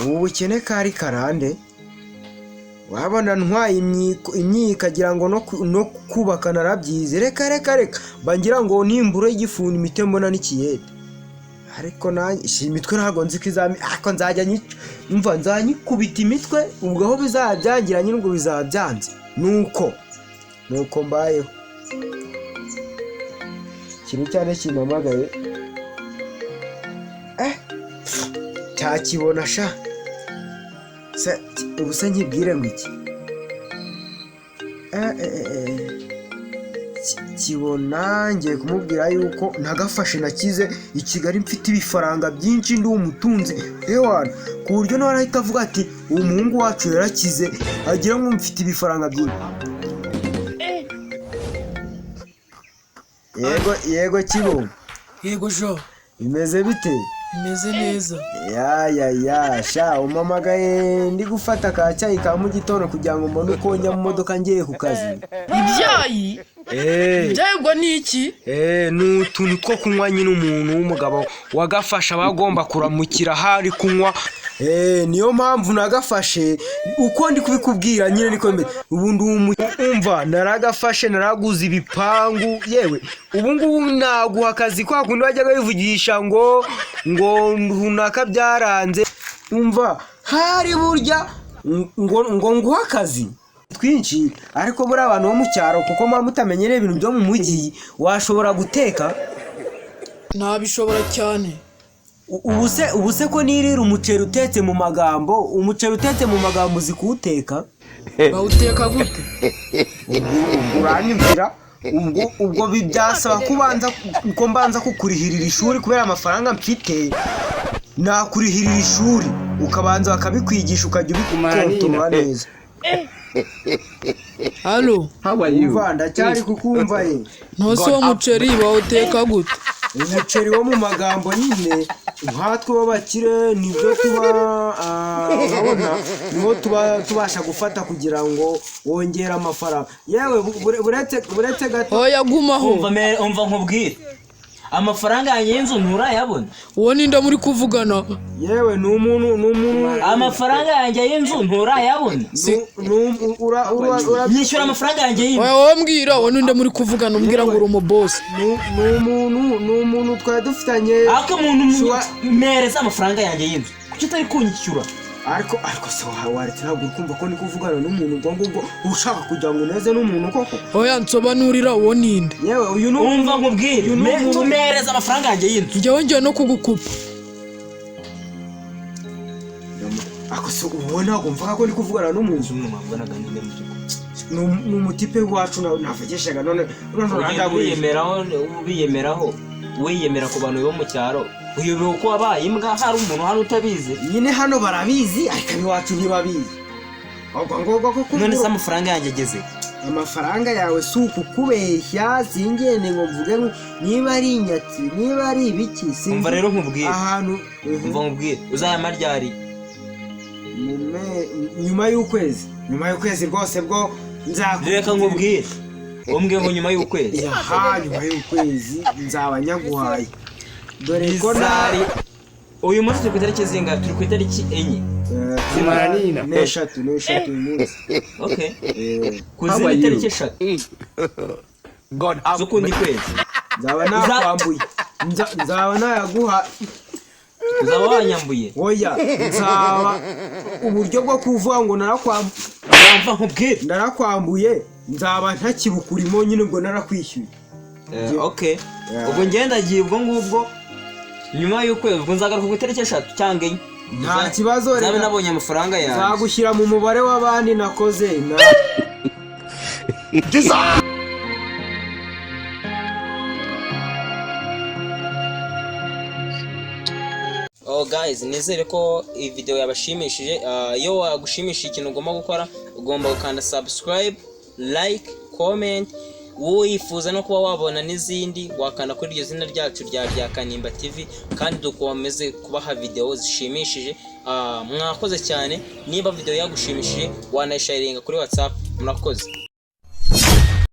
ubu bukene kari karande wabona ntwaye imyika agira ngo no kubaka narabyize reka bangira ngo nimbure y'igifuni imite mbona n'ikiyede ariko nanjye imitwe ntabwo nzi ko izami ariko nzajya numva nzanyikubita imitwe ubwo aho bizabyangira nyine ubwo bizabyanze nuko mbayeho ikintu cyane kimpamagaye cyakibona sha ubuse nkibwire ngo iki kibona ngiye kumubwira yuko ntagafashe nakize i Kigali mfite ibifaranga byinshi ndi umutunzi ewana ku buryo nawe arahita avuga ati uwo muhungu wacu yarakize agira ngo mfite ibifaranga byinshi yego kibona yego jo bimeze bite imeze neza sha umamagaye ndi gufata ka cyayi ka mu gitondo kugira ngo mbone uko njya mu modoka ngiye ku kazi ibyayi ibyayibwo ni iki ni utuntu two kunywa nyine umuntu w'umugabo wagafasha abagomba kuramukira hari kunywa niyo mpamvu nagafashe uko ndi kubikubwira nyine niko mbere ubundi umva naragafashe naraguze ibipangu yewe ubu ngubu naguha akazi kwa kundi wajyaga bivugisha ngo runaka byaranze umva hari burya ngo nguha akazi twinshi ariko buri abantu bo mu cyaro kuko muba mutamenyereye ibintu byo mu mujyi washobora guteka ntabishobora cyane ubuse ko nirira umuceri utetse mu magambo uzi kuwuteka bawuteka gute uranyumvira ubwo byasaba ko mbanza kukurihirira ishuri kubera amafaranga mfite nakurihirira ishuri ukabanza bakabikwigisha ukajya ubikontorora neza halo ndacyari kukumva ye ntose uwo muceri bawuteka gute umuceri wo mu magambo nyine nkatwe b'abakire nibyo niho tubasha gufata kugira ngo wongere amafaranga yewe buretse gato oya gumaho umva nkubwire amafaranga yanjye y'inzu nturayabona uwo ninde muri kuvugana yewe ni umuntu amafaranga yanjye y'inzu nturayabona nyishyura amafaranga yanjye y'inzu wowe mbwira uwo ninde muri kuvugana umbwira ngo uri umubosi ni umuntu twari dufitanye ariko umuntu mpereza amafaranga yanjye y'inzu kuki utari kunyishyura ariko se waretse ntabwo uri kumva ko ndi kuvugana n'umuntu ubwo ushaka kugira ngo uneze n'umuntu koko oya nsobanurira uwo ninde yewe uyu ni umva nkubwire tumereza amafaranga yanjye y'inzu njyewe no kugukupa ariko se uwo ntabwo mvuga ko ndi kuvugana n'umuntu ni umutipe wacu navugishaga none wiyemera ku bantu bo mu cyaro uyobewe uko wabaye imbwa hari umuntu hano utabizi nyine hano barabizi ariko iwacu ntibabizi none se amafaranga yanjye ageze amafaranga yawe si ukukubeshya singende ngo mvuge niba ari inyatsi niba ari ibiki umva rero nkubwire ahantu umva nkubwire uzayama ryari nyuma y'ukwezi rwose bwo reka nkubwire umbwiye ngo nyuma y'ukwezi nyuma y'ukwezi nzaba nyaguhaye dore ko uyu munsi turi ku itariki zingahe turi ku itariki 4 n'eshatu uyu munsi kuzina itariki 3 z'ukundi kwezi nzaba nakwambuye nzaba nayaguha uzaba wanyambuye oya nzaba uburyo bwo kuvuga ngo narakwambuye nzaba ntakibukurimo nyine ubwo narakwishyuye ubwo ngendagiye ubwo ngubwo nyuma y'ukwezi ubwo nzagaruka ku itariki 3 cyangwa 4 nta kibazo rero nabonye amafaranga yanjye nzagushyira mu mubare w'abandi nakoze guys nizere ko iyi video yabashimishije iyo wagushimishije ikintu ugomba gukora ugomba gukanda subscribe like comment wifuza no kuba wabona n'izindi wakanda kuri iryo zina ryacu rya Kanimba TV kandi dukomeze kubaha video zishimishije mwakoze cyane niba video yagushimishije wanayisharinga kuri WhatsApp murakoze